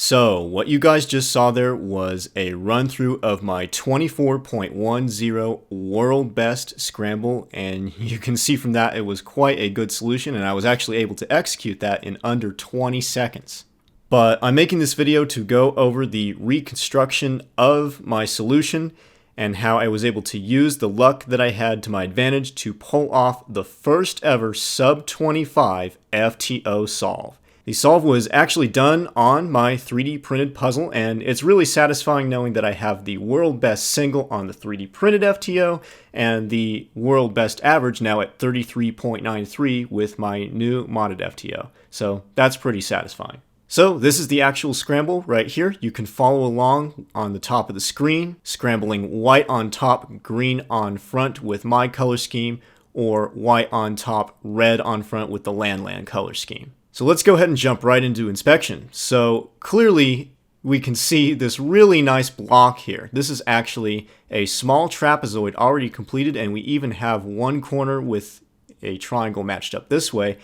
So, what you guys just saw there was a run through of my 24.10 world best scramble, and you can see from that it was quite a good solution, and I was actually able to execute that in under 20 seconds. But I'm making this video to go over the reconstruction of my solution and how I was able to use the luck that I had to my advantage to pull off the first ever sub 25 FTO solve. The solve was actually done on my 3D printed puzzle, and it's really satisfying knowing that I have the world best single on the 3D printed FTO and the world best average now at 33.93 with my new modded FTO. So that's pretty satisfying. So this is the actual scramble right here. You can follow along on the top of the screen, scrambling white on top, green on front with my color scheme, or white on top, red on front with the Land color scheme. So let's go ahead and jump right into inspection. So clearly we can see this really nice block here. This is actually a small trapezoid already completed, and we even have one corner with a triangle matched up this way,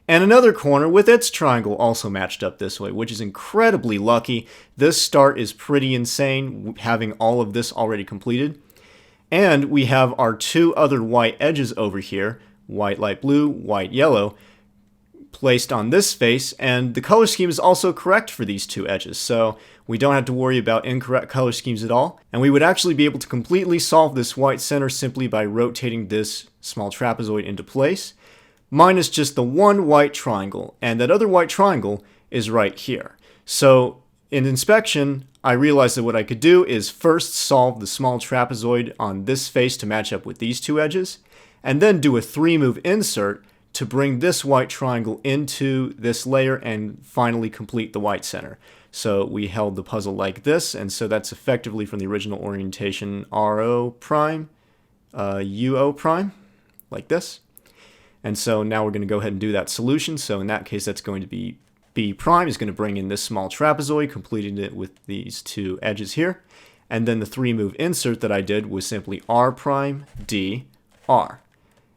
and another corner with its triangle also matched up this way, which is incredibly lucky. This start is pretty insane, having all of this already completed. And we have our two other white edges over here, white light blue, white yellow, placed on this face, and the color scheme is also correct for these two edges, so we don't have to worry about incorrect color schemes at all. And we would actually be able to completely solve this white center simply by rotating this small trapezoid into place, minus just the one white triangle, and that other white triangle is right here. So in inspection, I realized that what I could do is first solve the small trapezoid on this face to match up with these two edges, and then do a 3-move insert to bring this white triangle into this layer and finally complete the white center. So we held the puzzle like this, and so that's effectively from the original orientation RO prime, UO prime, like this. And so now we're going to go ahead and do that solution. So in that case, that's going to be B prime is going to bring in this small trapezoid, completing it with these two edges here. And then the 3-move insert that I did was simply R prime, D, R.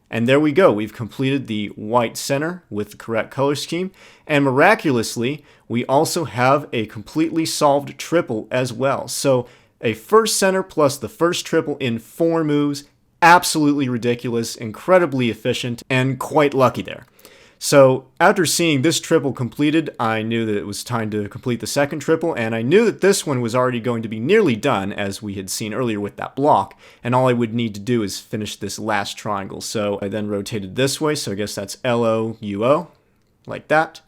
And there we go, we've completed the white center with the correct color scheme, and miraculously, we also have a completely solved triple as well. So a first center plus the first triple in 4 moves, absolutely ridiculous, incredibly efficient, and quite lucky there. So after seeing this triple completed, I knew that it was time to complete the second triple, and I knew that this one was already going to be nearly done, as we had seen earlier with that block, and all I would need to do is finish this last triangle. So I then rotated this way, so I guess that's LO, like that.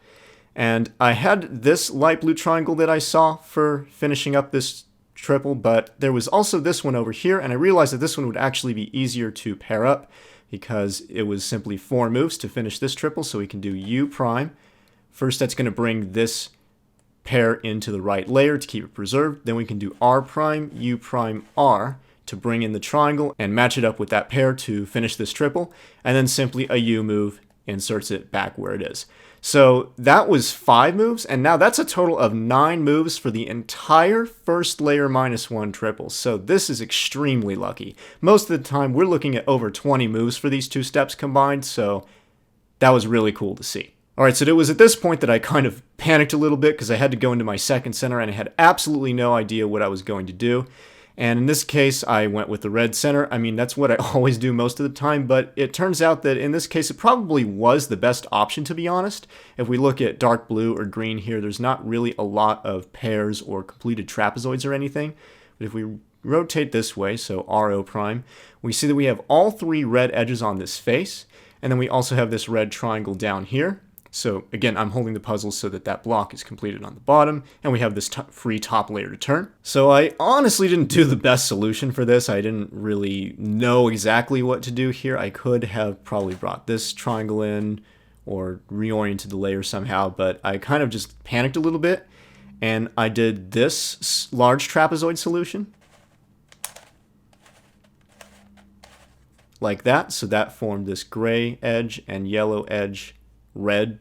And I had this light blue triangle that I saw for finishing up this triple, but there was also this one over here, and I realized that this one would actually be easier to pair up, because it was simply 4 moves to finish this triple, so we can do U prime. First, that's going to bring this pair into the right layer to keep it preserved. Then we can do R prime, U prime, R to bring in the triangle and match it up with that pair to finish this triple. And then simply a U move inserts it back where it is. So that was 5 moves, and now that's a total of 9 moves for the entire first layer -1 triple. So this is extremely lucky. Most of the time we're looking at over 20 moves for these two steps combined, so that was really cool to see. Alright, so it was at this point that I kind of panicked a little bit because I had to go into my second center and I had absolutely no idea what I was going to do. And in this case, I went with the red center. I mean, that's what I always do most of the time, but it turns out that in this case, it probably was the best option, to be honest. If we look at dark blue or green here, there's not really a lot of pairs or completed trapezoids or anything. But if we rotate this way, so RO prime, we see that we have all 3 red edges on this face, and then we also have this red triangle down here. So again, I'm holding the puzzle so that that block is completed on the bottom, and we have this free top layer to turn. So I honestly didn't do the best solution for this. I didn't really know exactly what to do here. I could have probably brought this triangle in or reoriented the layer somehow, but I kind of just panicked a little bit, and I did this large trapezoid solution. Like that, so that formed this gray edge and yellow edge, red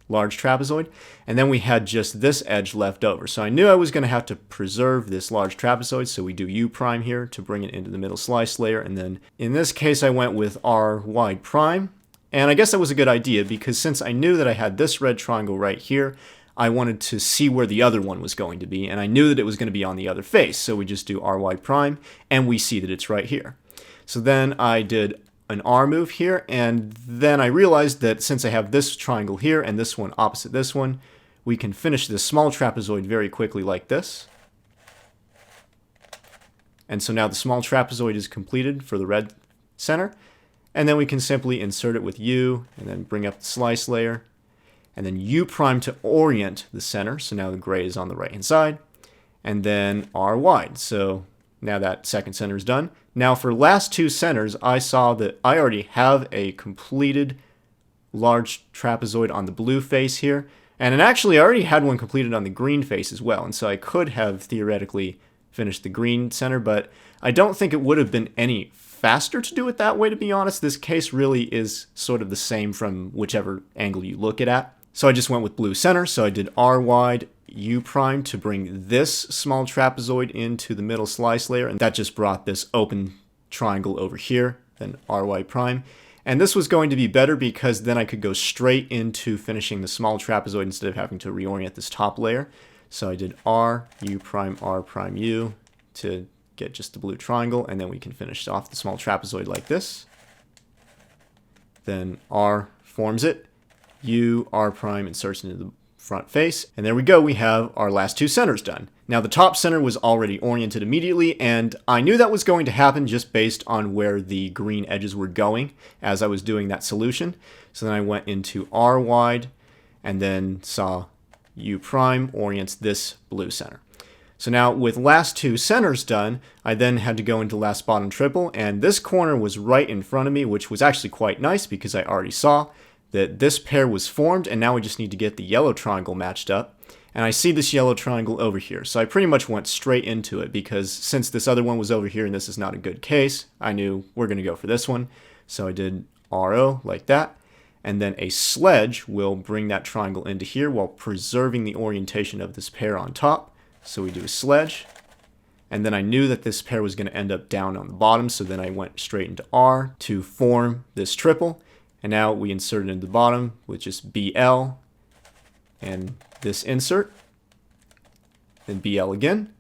large trapezoid, and then we had just this edge left over. So I knew I was going to have to preserve this large trapezoid, so we do U prime here to bring it into the middle slice layer, and then in this case I went with R wide prime, and I guess that was a good idea because since I knew that I had this red triangle right here, I wanted to see where the other one was going to be, and I knew that it was going to be on the other face, so we just do ry prime, and we see that it's right here. So then I did an R move here, and then I realized that since I have this triangle here and this one opposite this one, we can finish this small trapezoid very quickly like this. And so now the small trapezoid is completed for the red center, and then we can simply insert it with U, and then bring up the slice layer, and then U prime to orient the center, so now the gray is on the right hand side, and then R wide. So now that second center is done. Now for last two centers, I saw that I already have a completed large trapezoid on the blue face here, and actually I already had one completed on the green face as well, and so I could have theoretically finished the green center, but I don't think it would have been any faster to do it that way, to be honest. This case really is sort of the same from whichever angle you look at. So I just went with blue center, so I did R wide, U prime to bring this small trapezoid into the middle slice layer, and that just brought this open triangle over here, then RY prime. And this was going to be better because then I could go straight into finishing the small trapezoid instead of having to reorient this top layer. So I did R, U prime, R prime, U to get just the blue triangle, and then we can finish off the small trapezoid like this. Then R forms it, U, R prime inserts into the front face, and there we go, we have our last two centers done. Now the top center was already oriented immediately, and I knew that was going to happen just based on where the green edges were going as I was doing that solution. So then I went into R wide, and then saw U prime orients this blue center. So now with last two centers done, I then had to go into last bottom triple, and this corner was right in front of me, which was actually quite nice because I already saw that this pair was formed, and now we just need to get the yellow triangle matched up. And I see this yellow triangle over here, so I pretty much went straight into it because since this other one was over here and this is not a good case, I knew we're going to go for this one. So I did RO like that, and then a sledge will bring that triangle into here while preserving the orientation of this pair on top. So we do a sledge, and then I knew that this pair was going to end up down on the bottom, so then I went straight into R to form this triple. And now we insert it into the bottom with just BL and this insert, then BL again.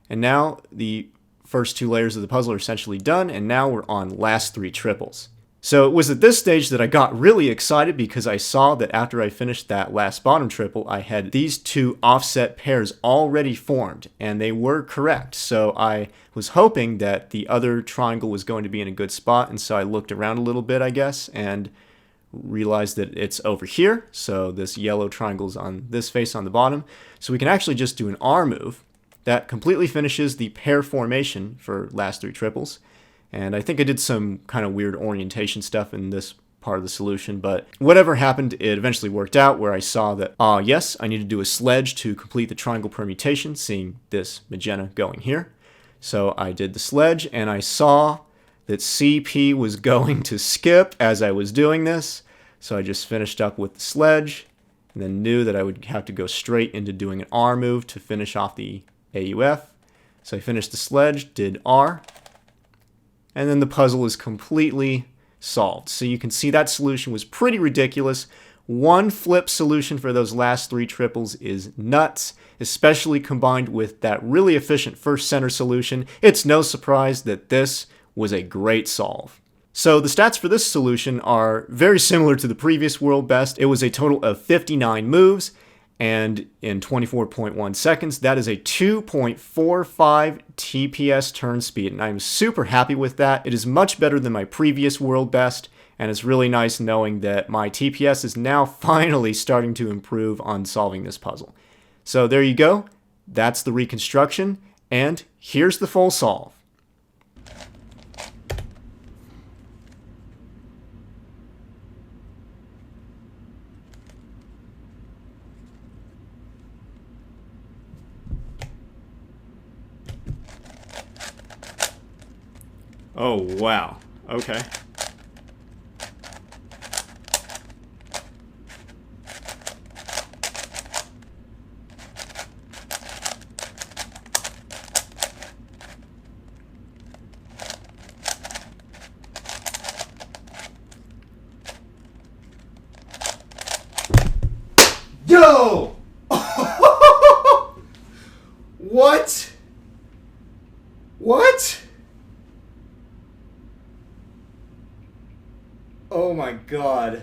And now the first two layers of the puzzle are essentially done, and now we're on last three triples. So it was at this stage that I got really excited because I saw that after I finished that last bottom triple, I had these two offset pairs already formed, and they were correct. So I was hoping that the other triangle was going to be in a good spot, and so I looked around a little bit, I guess, and realize that it's over here, so this yellow triangle's on this face on the bottom. So we can actually just do an R move that completely finishes the pair formation for last three triples. And I think I did some kind of weird orientation stuff in this part of the solution, but whatever happened, it eventually worked out where I saw that, yes, I need to do a sledge to complete the triangle permutation, seeing this magenta going here. So I did the sledge, and I saw that CP was going to skip as I was doing this, so I just finished up with the sledge, and then knew that I would have to go straight into doing an R move to finish off the AUF. So I finished the sledge, did R, and then the puzzle is completely solved. So you can see that solution was pretty ridiculous. One flip solution for those last three triples is nuts, especially combined with that really efficient first center solution. It's no surprise that this was a great solve. So the stats for this solution are very similar to the previous world best. It was a total of 59 moves, and in 24.1 seconds, that is a 2.45 TPS turn speed, and I'm super happy with that. It is much better than my previous world best, and it's really nice knowing that my TPS is now finally starting to improve on solving this puzzle. So there you go. That's the reconstruction, and here's the full solve. Oh, wow. Okay. Yo! Oh my god.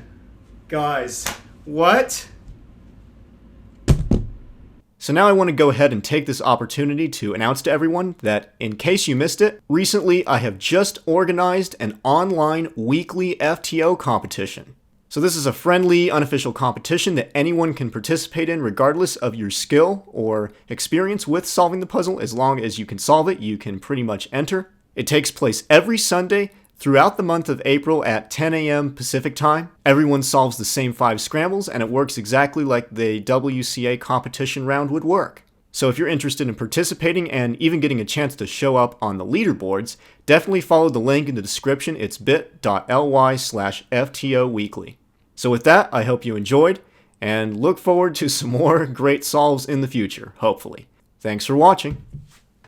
Guys, what? So now I want to go ahead and take this opportunity to announce to everyone that, in case you missed it, recently I have just organized an online weekly FTO competition. So this is a friendly, unofficial competition that anyone can participate in regardless of your skill or experience with solving the puzzle. As long as you can solve it, you can pretty much enter. It takes place every Sunday throughout the month of April at 10 a.m. Pacific time. Everyone solves the same 5 scrambles, and it works exactly like the WCA competition round would work. So if you're interested in participating and even getting a chance to show up on the leaderboards, definitely follow the link in the description. It's bit.ly/FTO weekly. So with that, I hope you enjoyed, and look forward to some more great solves in the future, hopefully. Thanks for watching.